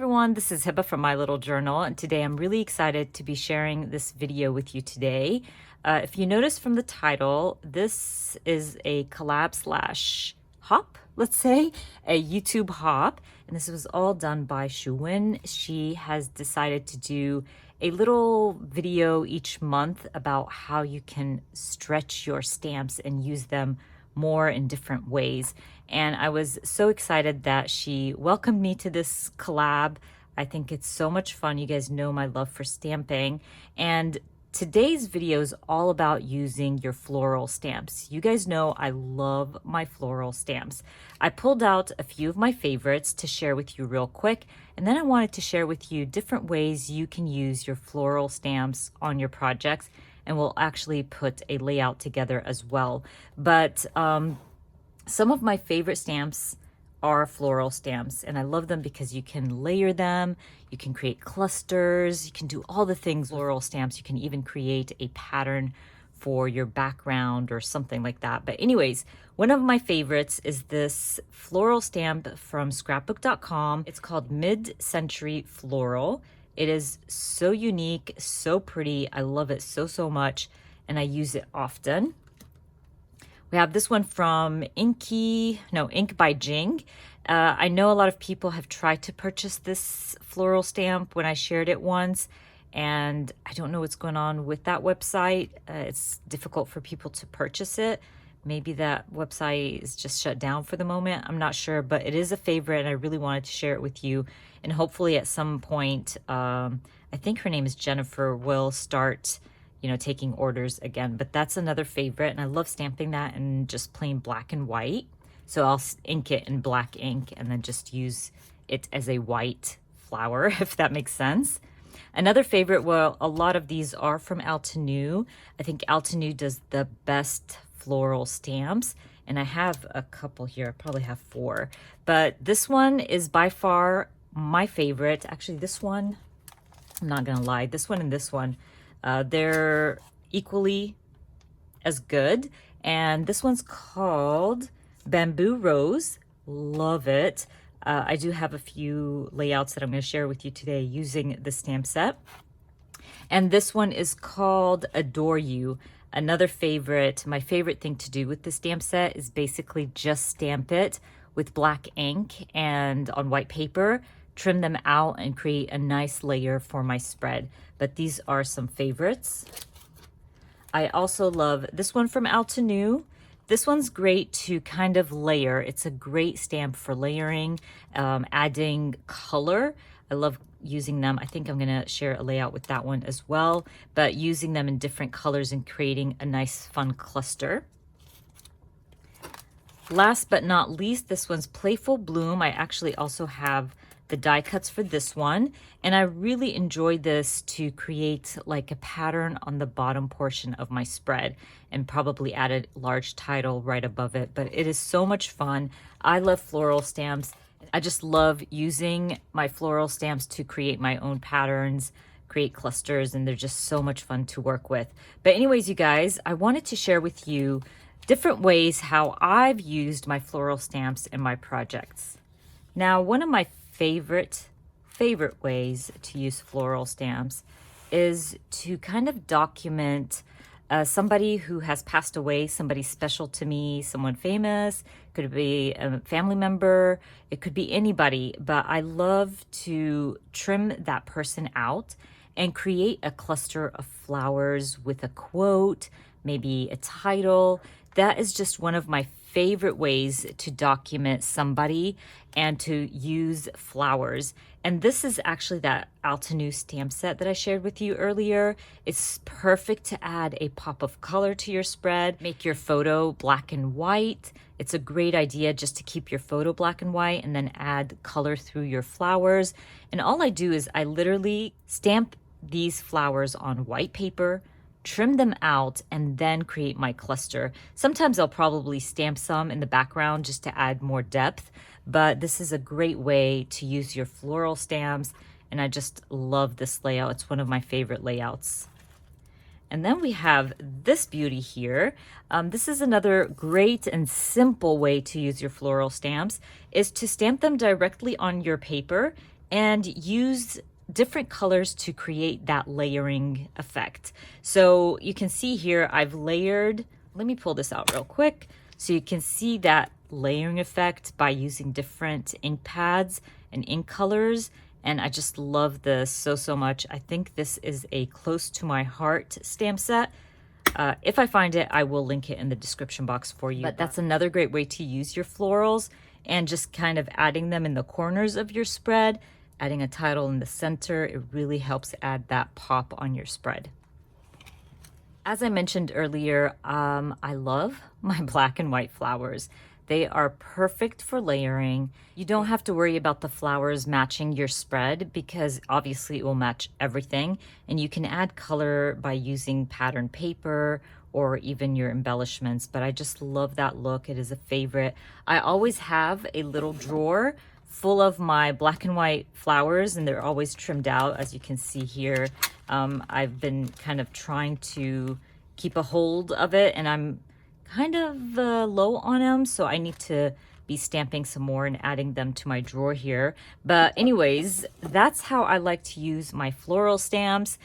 everyone, this is Hiba from My Little Journal, and today I'm really excited to be sharing this video with you today. If you notice from the title, this is a collab slash hop, let's say, a YouTube hop, and this was all done by Shuwen. She has decided to do a little video each month about how you can stretch your stamps and use them more in different ways. And I was so excited that she welcomed me to this collab. I think it's so much fun. You guys know my love for stamping. And today's video is all about using your floral stamps. You guys know I love my floral stamps. I pulled out a few of my favorites to share with you real quick. And then I wanted to share with you different ways you can use your floral stamps on your projects. And we'll actually put a layout together as well. But some of my favorite stamps are floral stamps, and I love them because you can layer them, you can create clusters, you can do all the things floral stamps. You can even create a pattern for your background or something like that. But anyways, one of my favorites is this floral stamp from scrapbook.com. It's called Mid-Century Floral. It is so unique, so pretty. I love it so much, and I use it often. We have this one from Ink by Jing. I know a lot of people have tried to purchase this floral stamp when I shared it once, and I don't know what's going on with that website. It's difficult for people to purchase it. Maybe that website is just shut down for the moment. I'm not sure, but it is a favorite, and I really wanted to share it with you. And hopefully at some point, I think her name is Jennifer, will start, taking orders again. But that's another favorite, and I love stamping that in just plain black and white. So I'll ink it in black ink and then just use it as a white flower, if that makes sense. Another favorite, well, a lot of these are from Altenew. I think Altenew does the best floral stamps, and I have a couple here. I probably have 4, but this one is by far my favorite. Actually, this one, I'm not gonna lie, this one and this one, they're equally as good. And this one's called Bamboo Rose. Love it. I do have a few layouts that I'm going to share with you today using the stamp set. And this one is called Adore You. Another favorite, my favorite thing to do with the stamp set is basically just stamp it with black ink and on white paper, trim them out and create a nice layer for my spread. But these are some favorites. I also love this one from Altenew. This one's great to kind of layer. It's a great stamp for layering, adding color. I love using them. I think I'm gonna share a layout with that one as well, but using them in different colors and creating a nice fun cluster. Last but not least, this one's Playful Bloom. I actually also have the die cuts for this one, and I really enjoyed this to create like a pattern on the bottom portion of my spread, and probably add a large title right above it. But it is so much fun. I love floral stamps. I just love using my floral stamps to create my own patterns, create clusters, and they're just so much fun to work with. But anyways, you guys, I wanted to share with you different ways how I've used my floral stamps in my projects. Now, one of my favorite ways to use floral stamps is to kind of document somebody who has passed away, somebody special to me, someone famous. Could be a family member, it could be anybody, but I love to trim that person out and create a cluster of flowers with a quote, maybe a title. That is just one of my favorite ways to document somebody and to use flowers. And this is actually that Altenew stamp set that I shared with you earlier. It's perfect to add a pop of color to your spread, make your photo black and white. It's a great idea just to keep your photo black and white and then add color through your flowers. And all I do is I literally stamp these flowers on white paper, trim them out, and then create my cluster. Sometimes I'll probably stamp some in the background just to add more depth, but this is a great way to use your floral stamps, and I just love this layout. It's one of my favorite layouts. And then we have this beauty here. This is another great and simple way to use your floral stamps, is to stamp them directly on your paper and use different colors to create that layering effect. So you can see here I've layered, let me pull this out real quick. So you can see that layering effect by using different ink pads and ink colors. And I just love this so much. I think this is a close to my heart stamp set. If I find it, I will link it in the description box for you. But that's another great way to use your florals, and just kind of adding them in the corners of your spread, adding a title in the center. It really helps add that pop on your spread. As I mentioned earlier, I love my black and white flowers. They are perfect for layering. You don't have to worry about the flowers matching your spread because obviously it will match everything. And you can add color by using pattern paper or even your embellishments. But I just love that look. It is a favorite. I always have a little drawer full of my black and white flowers, and they're always trimmed out, as you can see here. I've been kind of trying to keep a hold of it, and I'm kind of low on them, so I need to be stamping some more and adding them to my drawer here. But anyways, that's how I like to use my floral stamps.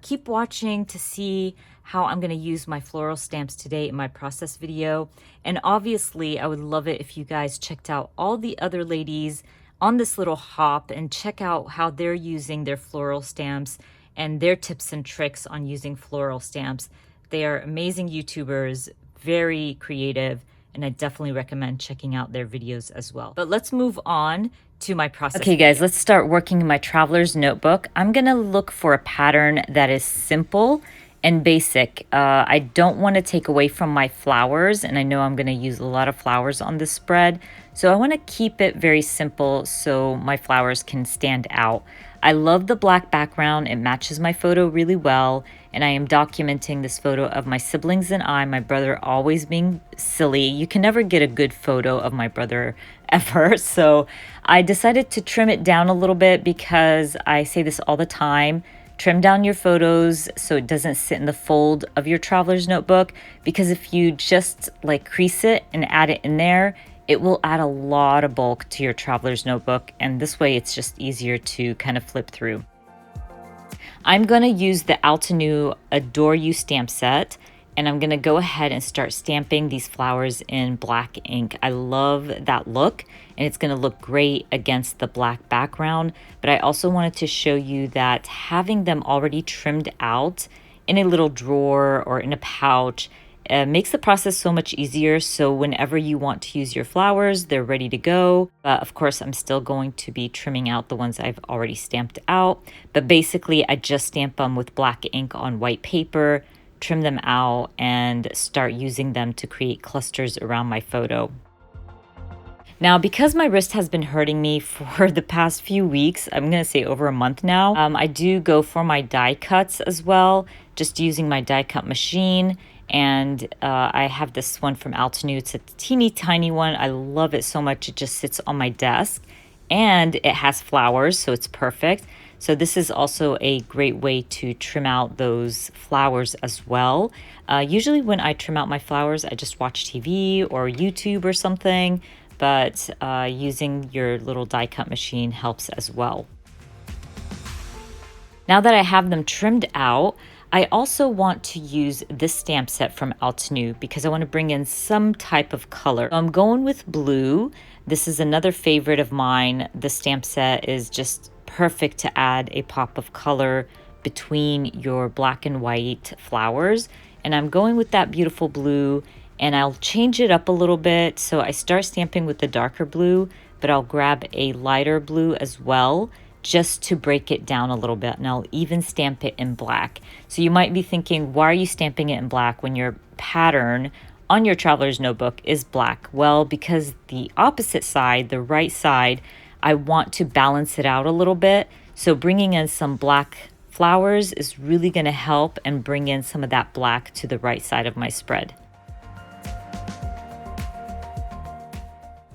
Keep watching to see how I'm going to use my floral stamps today in my process video. And obviously, I would love it if you guys checked out all the other ladies on this little hop and check out how they're using their floral stamps and their tips and tricks on using floral stamps. They are amazing YouTubers, very creative, and I definitely recommend checking out their videos as well. But let's move on to my process. Okay guys, let's start working in my traveler's notebook. I'm gonna look for a pattern that is simple and basic. I don't want to take away from my flowers, and I know I'm going to use a lot of flowers on this spread, so I want to keep it very simple so my flowers can stand out. I love the black background. It matches my photo really well, and I am documenting this photo of my siblings and I, my brother always being silly. You can never get a good photo of my brother ever, so I decided to trim it down a little bit because I say this all the time. Trim down your photos so it doesn't sit in the fold of your traveler's notebook, because if you just like crease it and add it in there, it will add a lot of bulk to your traveler's notebook, and this way it's just easier to kind of flip through. I'm going to use the Altenew Adore You stamp set, and I'm going to go ahead and start stamping these flowers in black ink. I love that look, and it's going to look great against the black background. But I also wanted to show you that having them already trimmed out in a little drawer or in a pouch makes the process so much easier. So whenever you want to use your flowers, they're ready to go. But of course, I'm still going to be trimming out the ones I've already stamped out. But basically, I just stamp them with black ink on white paper, trim them out, and start using them to create clusters around my photo. Now, because my wrist has been hurting me for the past few weeks, I'm going to say over a month now, I do go for my die cuts as well, just using my die cut machine. And I have this one from Altenew. It's a teeny tiny one. I love it so much. It just sits on my desk, and it has flowers, so it's perfect. So this is also a great way to trim out those flowers as well. Usually when I trim out my flowers, I just watch TV or YouTube or something, but using your little die cut machine helps as well. Now that I have them trimmed out, I also want to use this stamp set from Altenew because I want to bring in some type of color. So I'm going with blue. This is another favorite of mine. The stamp set is just perfect to add a pop of color between your black and white flowers. And I'm going with that beautiful blue, and I'll change it up a little bit. So I start stamping with the darker blue, but I'll grab a lighter blue as well, just to break it down a little bit, and I'll even stamp it in black. So you might be thinking, why are you stamping it in black when your pattern on your traveler's notebook is black? Well, because the opposite side, the right side, I want to balance it out a little bit. So bringing in some black flowers is really going to help and bring in some of that black to the right side of my spread.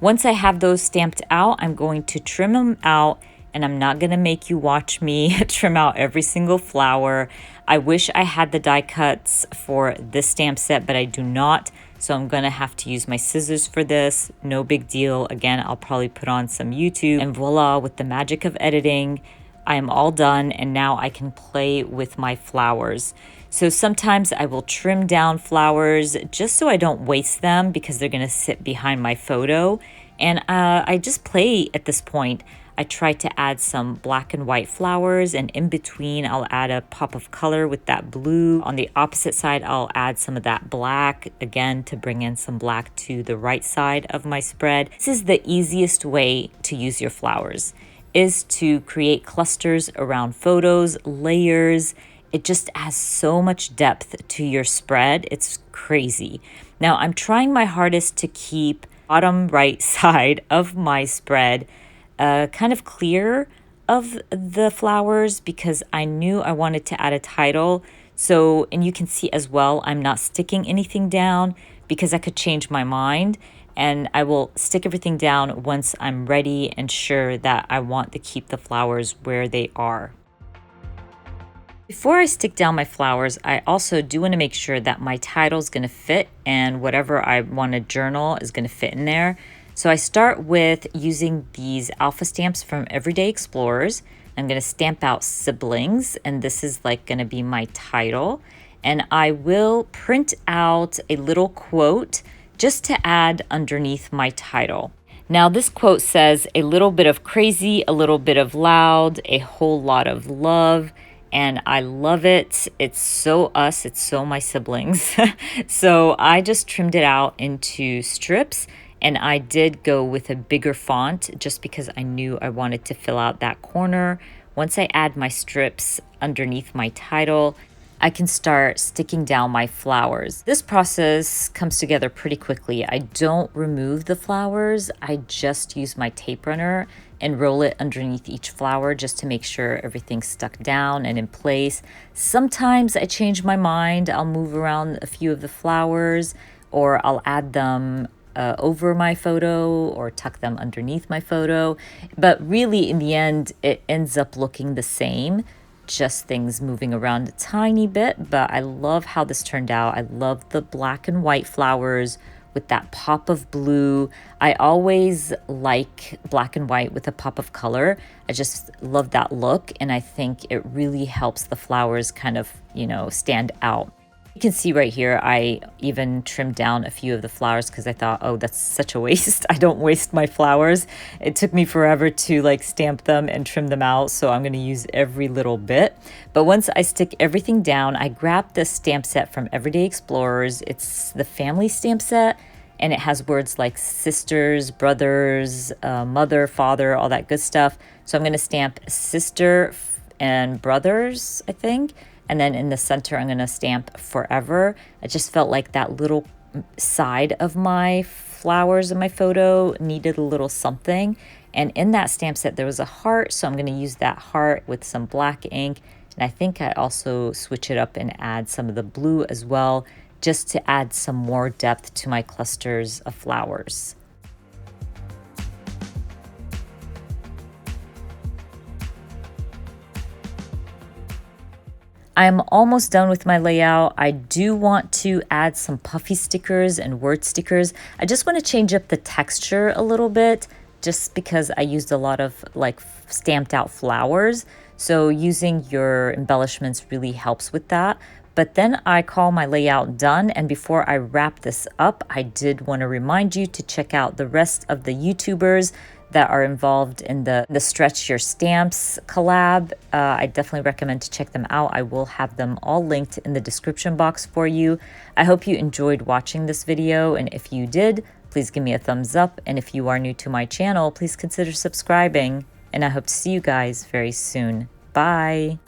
Once I have those stamped out, I'm going to trim them out, and I'm not going to make you watch me trim out every single flower. I wish I had the die cuts for this stamp set, but I do not. So I'm gonna have to use my scissors for this. No big deal. Again, I'll probably put on some YouTube, and voila, with the magic of editing, I am all done, and now I can play with my flowers. So sometimes I will trim down flowers just so I don't waste them because they're gonna sit behind my photo. And I just play at this point. I try to add some black and white flowers, and in between I'll add a pop of color with that blue. On the opposite side, I'll add some of that black, again, to bring in some black to the right side of my spread. This is the easiest way to use your flowers, is to create clusters around photos, layers. It just adds so much depth to your spread. It's crazy. Now I'm trying my hardest to keep bottom right side of my spread kind of clear of the flowers because I knew I wanted to add a title. So, and you can see as well, I'm not sticking anything down because I could change my mind, and I will stick everything down once I'm ready and sure that I want to keep the flowers where they are. Before I stick down my flowers, I also do want to make sure that my title is going to fit and whatever I want to journal is going to fit in there. So I start with using these alpha stamps from Everyday Explorers. I'm going to stamp out siblings, and this is like going to be my title. And I will print out a little quote just to add underneath my title. Now this quote says, "A little bit of crazy, a little bit of loud, a whole lot of love." And I love it. It's so us, it's so my siblings. So I just trimmed it out into strips, and I did go with a bigger font just because I knew I wanted to fill out that corner. Once I add my strips underneath my title, I can start sticking down my flowers. This process comes together pretty quickly. I don't remove the flowers. I just use my tape runner and roll it underneath each flower just to make sure everything's stuck down and in place. Sometimes I change my mind. I'll move around a few of the flowers, or I'll add them over my photo or tuck them underneath my photo. But really, in the end, it ends up looking the same, just things moving around a tiny bit. But I love how this turned out. I love the black and white flowers with that pop of blue. I always like black and white with a pop of color. I just love that look, and I think it really helps the flowers kind of, stand out. You can see right here, I even trimmed down a few of the flowers because I thought, oh, that's such a waste. I don't waste my flowers. It took me forever to stamp them and trim them out, so I'm going to use every little bit. But once I stick everything down, I grabbed this stamp set from Everyday Explorers. It's the family stamp set, and it has words like sisters, brothers, mother, father, all that good stuff. So I'm going to stamp sister and brothers, I think. And then in the center, I'm going to stamp forever. I just felt like that little side of my flowers in my photo needed a little something. And in that stamp set, there was a heart. So I'm going to use that heart with some black ink. And I think I also switch it up and add some of the blue as well, just to add some more depth to my clusters of flowers. I'm almost done with my layout. I do want to add some puffy stickers and word stickers. I just want to change up the texture a little bit just because I used a lot of stamped out flowers. So using your embellishments really helps with that. But then I call my layout done, and before I wrap this up, I did want to remind you to check out the rest of the YouTubers that are involved in the Stretch Your Stamps collab. I definitely recommend to check them out. I will have them all linked in the description box for you. I hope you enjoyed watching this video, and if you did, please give me a thumbs up. And if you are new to my channel, please consider subscribing. And I hope to see you guys very soon. Bye!